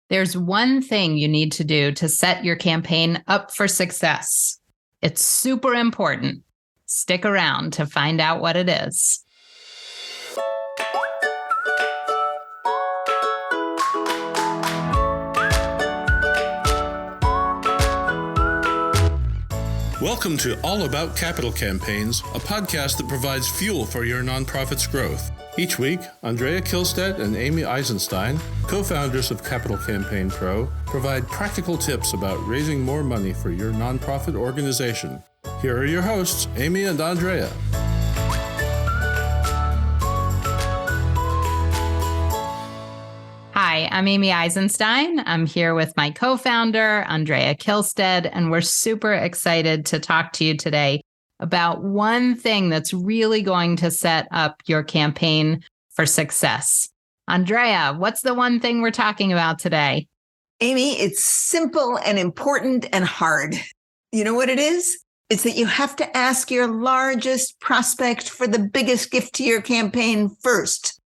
There's one thing you need to do to set your campaign up for success. It's super important. Stick around to find out what it is. Welcome to All About Capital Campaigns, a podcast that provides fuel for your nonprofit's growth. Each week, Andrea Kihlstedt and Amy Eisenstein, co-founders of Capital Campaign Pro, provide practical tips about raising more money for your nonprofit organization. Here are your hosts, Amy and Andrea. Hi, I'm Amy Eisenstein. I'm here with my co-founder, Andrea Kihlstedt, and we're super excited to talk to you today about one thing that's really going to set up your campaign for success. Andrea, what's the one thing we're talking about today? Amy, it's simple and important and hard. You know what it is? It's that you have to ask your largest prospect for the biggest gift to your campaign first.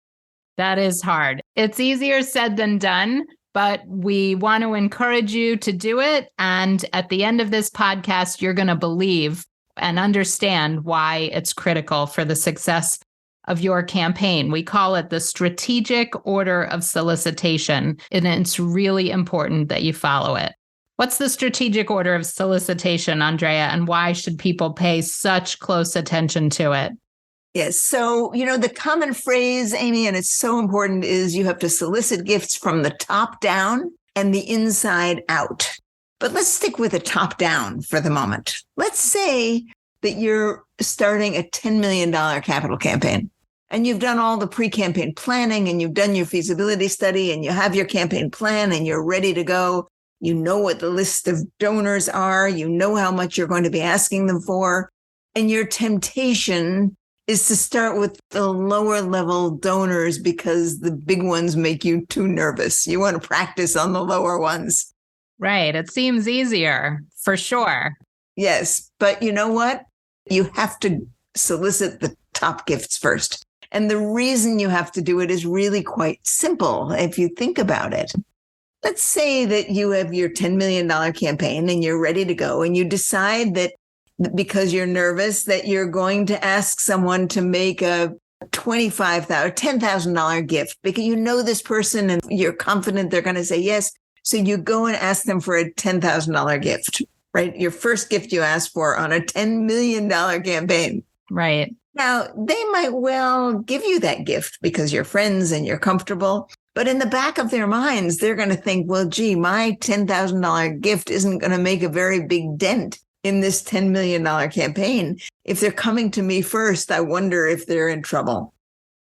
That is hard. It's easier said than done, but we want to encourage you to do it. And at the end of this podcast, you're going to believe and understand why it's critical for the success of your campaign. We call it the strategic order of solicitation, and it's really important that you follow it. What's the strategic order of solicitation, Andrea, and why should people pay such close attention to it? Yes. So, the common phrase, Amy, and it's so important, is you have to solicit gifts from the top down and the inside out. But let's stick with the top down for the moment. Let's say that you're starting a $10 million capital campaign and you've done all the pre-campaign planning and you've done your feasibility study and you have your campaign plan and you're ready to go. You know what the list of donors are. You know how much you're going to be asking them for. And your temptation is to start with the lower level donors because the big ones make you too nervous. You want to practice on the lower ones. Right. It seems easier, for sure. Yes. But you know what? You have to solicit the top gifts first. And the reason you have to do it is really quite simple if you think about it. Let's say that you have your $10 million campaign and you're ready to go and you decide that because you're nervous that you're going to ask someone to make a $25,000 or $10,000 gift because you know this person and you're confident they're going to say yes. So you go and ask them for a $10,000 gift, right? Your first gift you ask for on a $10 million campaign. Right. Now, they might well give you that gift because you're friends and you're comfortable. But in the back of their minds, they're going to think, well, gee, my $10,000 gift isn't going to make a very big dent in this $10 million campaign. If they're coming to me first, I wonder if they're in trouble.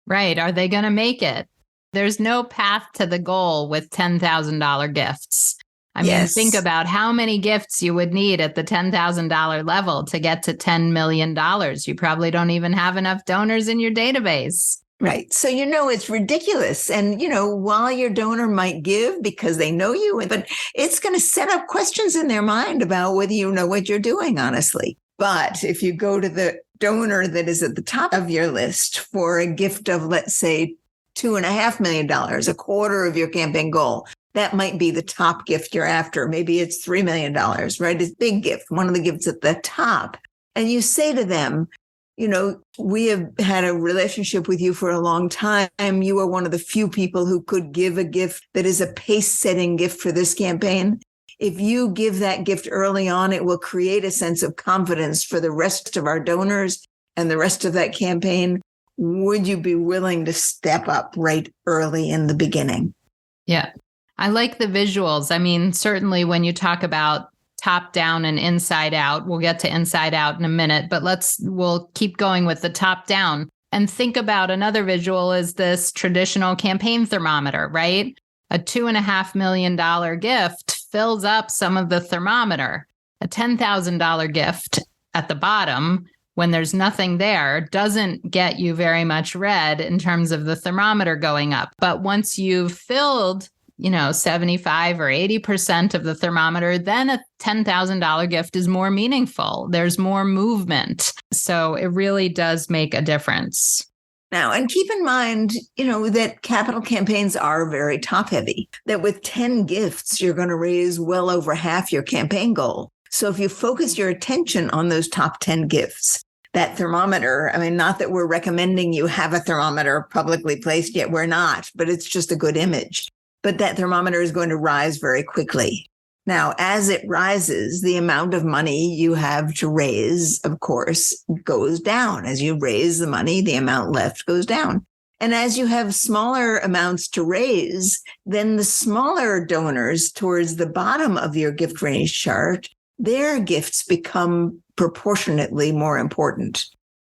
Right. Are they going to make it? There's no path to the goal with $10,000 gifts. I mean, think about how many gifts you would need at the $10,000 level to get to $10 million. You probably don't even have enough donors in your database. Right. So, it's ridiculous. And, while your donor might give because they know you, but it's going to set up questions in their mind about whether you know what you're doing, honestly. But if you go to the donor that is at the top of your list for a gift of, let's say, $2.5 million, a quarter of your campaign goal, that might be the top gift you're after. Maybe it's $3 million, right? It's a big gift, one of the gifts at the top. And you say to them, we have had a relationship with you for a long time. You are one of the few people who could give a gift that is a pace-setting gift for this campaign. If you give that gift early on, it will create a sense of confidence for the rest of our donors and the rest of that campaign. Would you be willing to step up right early in the beginning? Yeah. I like the visuals. I mean, certainly when you talk about top down and inside out, we'll get to inside out in a minute, but we'll keep going with the top down and think about another visual is this traditional campaign thermometer, right? A $2.5 million gift fills up some of the thermometer. A $10,000 gift at the bottom, when there's nothing there, doesn't get you very much red in terms of the thermometer going up. But once you've filled 75 or 80% of the thermometer, then a $10,000 gift is more meaningful. There's more movement. So it really does make a difference. Now, and keep in mind, that capital campaigns are very top heavy, that with 10 gifts, you're going to raise well over half your campaign goal. So if you focus your attention on those top 10 gifts, that thermometer, not that we're recommending you have a thermometer publicly placed yet, we're not, but it's just a good image. But that thermometer is going to rise very quickly. Now, as it rises, the amount of money you have to raise, of course, goes down. As you raise the money, the amount left goes down. And as you have smaller amounts to raise, then the smaller donors towards the bottom of your gift range chart, their gifts become proportionately more important.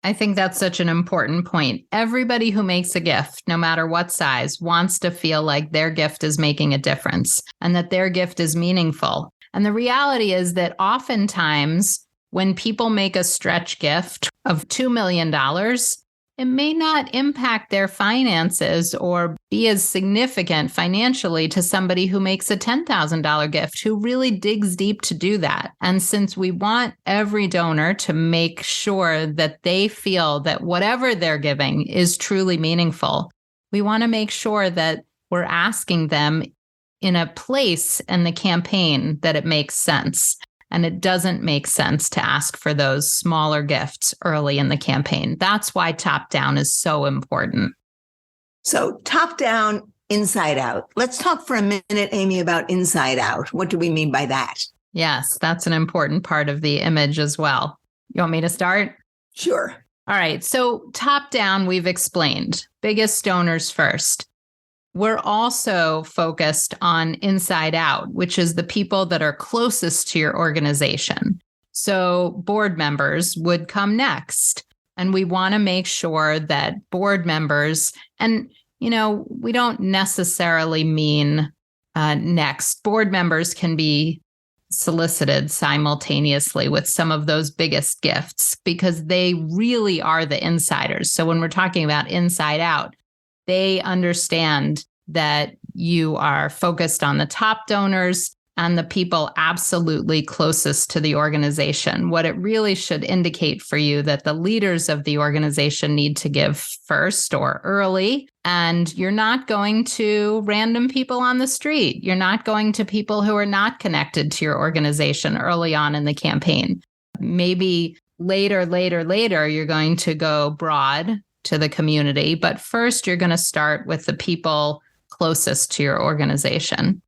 I think that's such an important point. Everybody who makes a gift, no matter what size, wants to feel like their gift is making a difference and that their gift is meaningful. And the reality is that oftentimes when people make a stretch gift of $2 million, it may not impact their finances or be as significant financially to somebody who makes a $10,000 gift, who really digs deep to do that. And since we want every donor to make sure that they feel that whatever they're giving is truly meaningful, we want to make sure that we're asking them in a place in the campaign that it makes sense. And it doesn't make sense to ask for those smaller gifts early in the campaign. That's why top down is so important. So top down, inside out. Let's talk for a minute, Amy, about inside out. What do we mean by that? Yes, that's an important part of the image as well. You want me to start? Sure. All right. So top down, we've explained. Biggest donors first. We're also focused on inside out, which is the people that are closest to your organization. So board members would come next. And we want to make sure that board members, and, we don't necessarily mean next. Board members can be solicited simultaneously with some of those biggest gifts because they really are the insiders. So when we're talking about inside out, they understand that you are focused on the top donors and the people absolutely closest to the organization. What it really should indicate for you that the leaders of the organization need to give first or early. And you're not going to random people on the street. You're not going to people who are not connected to your organization early on in the campaign. Maybe later, you're going to go broad to the community. But first, you're going to start with the people closest to your organization.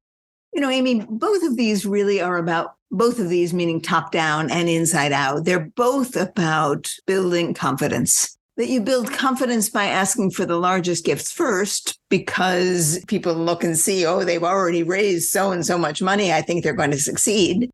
Amy, both of these really are about, both of these meaning top down and inside out. They're both about building confidence. That you build confidence by asking for the largest gifts first, because people look and see, oh, they've already raised so and so much money. I think they're going to succeed.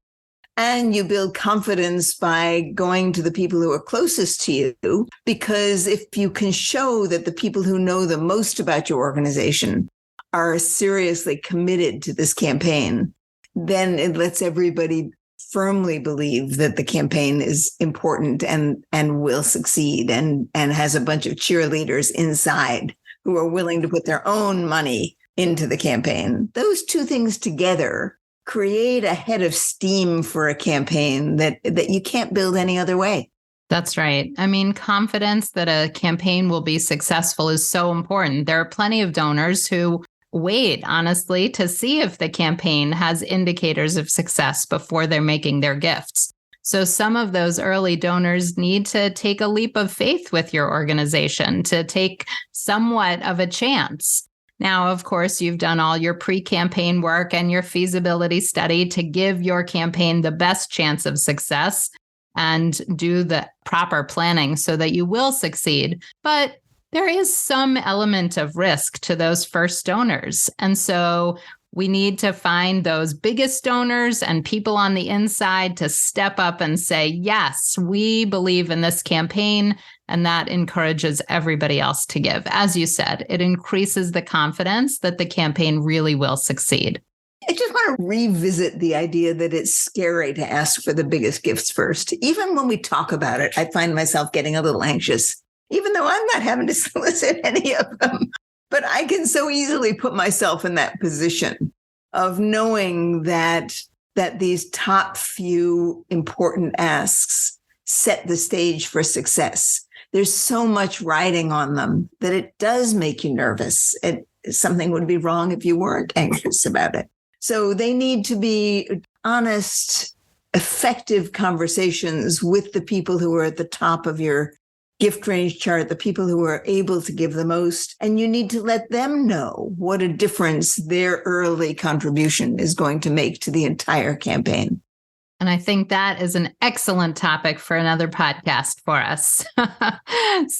And you build confidence by going to the people who are closest to you, because if you can show that the people who know the most about your organization are seriously committed to this campaign, then it lets everybody firmly believe that the campaign is important and will succeed and has a bunch of cheerleaders inside who are willing to put their own money into the campaign. Those two things together create a head of steam for a campaign that you can't build any other way. That's right. Confidence that a campaign will be successful is so important. There are plenty of donors who wait, honestly, to see if the campaign has indicators of success before they're making their gifts. So some of those early donors need to take a leap of faith with your organization to take somewhat of a chance. Now, of course, you've done all your pre-campaign work and your feasibility study to give your campaign the best chance of success and do the proper planning so that you will succeed. But there is some element of risk to those first donors. And so we need to find those biggest donors and people on the inside to step up and say, yes, we believe in this campaign. And that encourages everybody else to give. As you said, it increases the confidence that the campaign really will succeed. I just want to revisit the idea that it's scary to ask for the biggest gifts first. Even when we talk about it, I find myself getting a little anxious, even though I'm not having to solicit any of them. But I can so easily put myself in that position of knowing that these top few important asks set the stage for success. there's so much riding on them that it does make you nervous. Something would be wrong if you weren't anxious about it. So they need to be honest, effective conversations with the people who are at the top of your gift range chart, the people who are able to give the most. And you need to let them know what a difference their early contribution is going to make to the entire campaign. And I think that is an excellent topic for another podcast for us.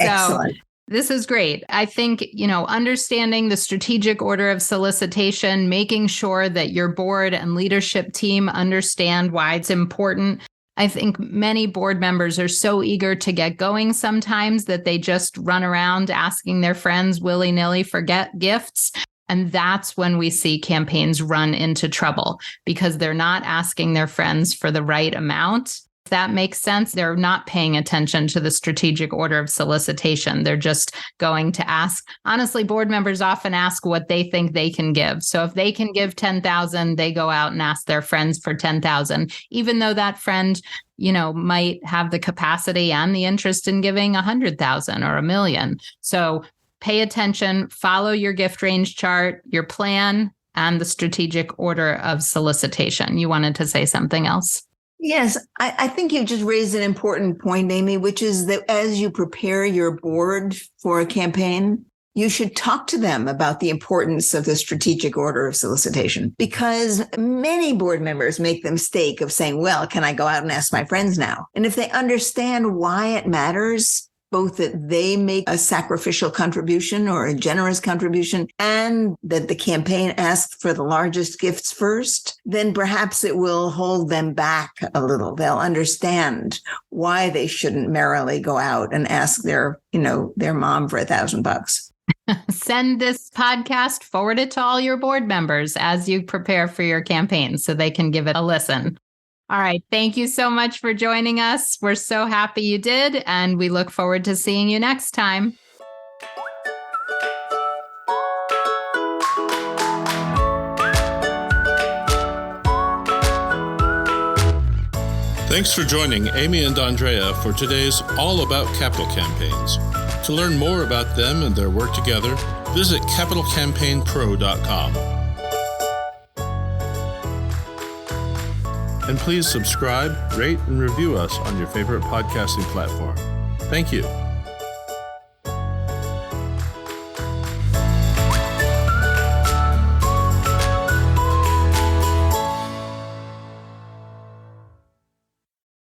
Excellent. This is great. I think, understanding the strategic order of solicitation, making sure that your board and leadership team understand why it's important. I think many board members are so eager to get going sometimes that they just run around asking their friends willy-nilly for gifts. And that's when we see campaigns run into trouble because they're not asking their friends for the right amount. If that makes sense, they're not paying attention to the strategic order of solicitation. They're just going to ask. Honestly, board members often ask what they think they can give. So if they can give 10,000, they go out and ask their friends for 10,000, even though that friend, might have the capacity and the interest in giving 100,000 or $1 million. So pay attention, follow your gift range chart, your plan, and the strategic order of solicitation. You wanted to say something else? Yes, I think you just raised an important point, Amy, which is that as you prepare your board for a campaign, you should talk to them about the importance of the strategic order of solicitation, because many board members make the mistake of saying, well, can I go out and ask my friends now? And if they understand why it matters, both that they make a sacrificial contribution or a generous contribution and that the campaign asks for the largest gifts first, then perhaps it will hold them back a little. They'll understand why they shouldn't merrily go out and ask their mom for $1,000. Send this podcast, forward it to all your board members as you prepare for your campaign so they can give it a listen. All right. Thank you so much for joining us. We're so happy you did, and we look forward to seeing you next time. Thanks for joining Amy and Andrea for today's All About Capital Campaigns. To learn more about them and their work together, visit capitalcampaignpro.com. And please subscribe, rate, and review us on your favorite podcasting platform. Thank you.